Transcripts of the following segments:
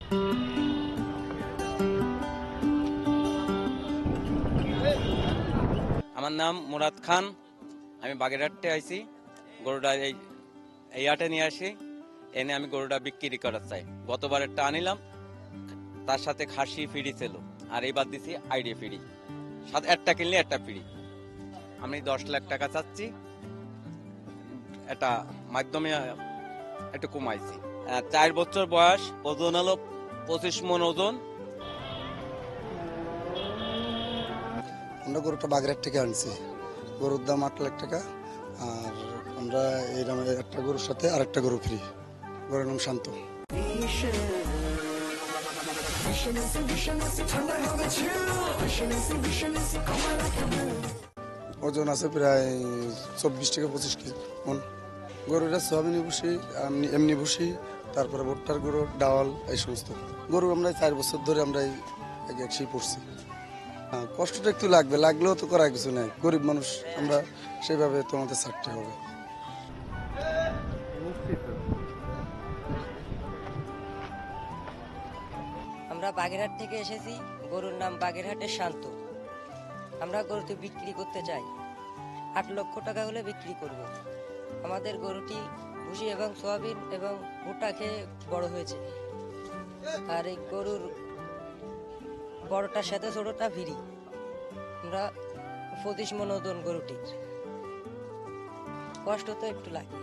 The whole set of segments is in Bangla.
আমার নাম মুরাদ খান, আমি বাগেরহাটে আইছি। গরুটা এই হাটে নিয়ে আসি, এনে আমি গরুটা বিক্রি করার চাই। গতবার একটা আনিলাম, তার সাথে খাসি ফ্রি ছিল, আর এইবার দিছি আইডি ফ্রি, সাথে একটা কিনলে একটা ফ্রি। আমি 10 লাখ টাকা চাচ্ছি, এটা মাধ্যমে একটু কমাইছি। 4 বছর বয়স, ওজন হলো 25 মন ওজন। আমরা গরুটা বাগেরহাট থেকে আনছি, গরুর দাম 8 লাখ টাকা। আর আমরা এইরকম একটা গরুর সাথে আরেকটা গরু ফ্রি। গরুর নাম শান্ত। ওজন আছে প্রায় 24 থেকে 25 কেজি মন। গরুটা সোয়াবিনী ভুসি, এমনি ভুসি, তারপরে ভুট্টার গুঁড়ো, ডাল, এই সমস্ত গরু আমরা 4 বছর ধরে আমরা একসাথে পড়ছি। কষ্টটা একটু লাগলেও তো করার কিছু নেই, গরিব মানুষ আমরা, সেভাবে তোমাদের ছাড়তে হবে। আমরা বাগেরহাট থেকে এসেছি, গরুর নাম বাগেরহাটের শান্ত। আমরা গরুটি বিক্রি করতে চাই, 8 লক্ষ টাকা হলে বিক্রি করব। আমাদের গরুটি ভুসি এবং সোয়াবিন এবং ভুট্টা খেয়ে বড় হয়েছে, আর এই গরুর বড়টার সাথে ছোটটা ফ্রি। আমরা 25 মন ওজন গরুটির। কষ্ট তো একটু লাগে,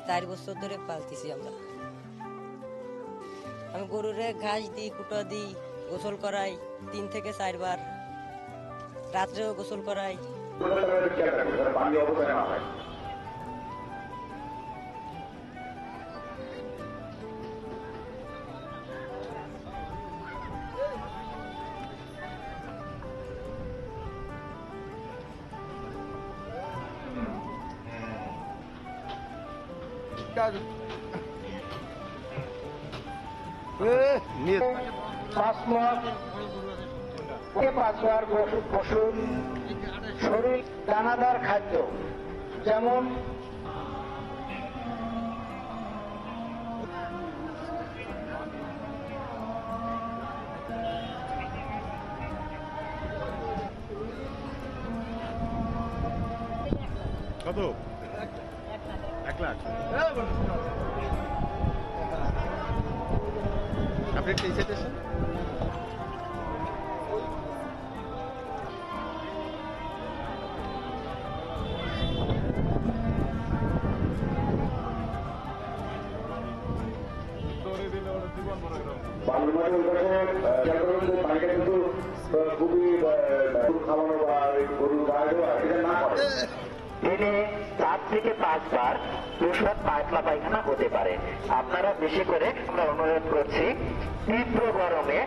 4 বছর ধরে পালতেছি আমরা। আমি গরুরে ঘাস দিই, কুটো দিই, গোসল করাই 3 থেকে 4 বার, রাত্রেও গোসল করাই। পশুর শরীর দানাদার খাদ্য, যেমন কত? 1 লাখ। আপনি কি চাইতেছেন? দিনে 4 থেকে 5 বার প্রসাদ পাতলা পায়খানা হতে পারে। আপনারা বেশি করে আমরা অনুরোধ করছি, তীব্র গরমে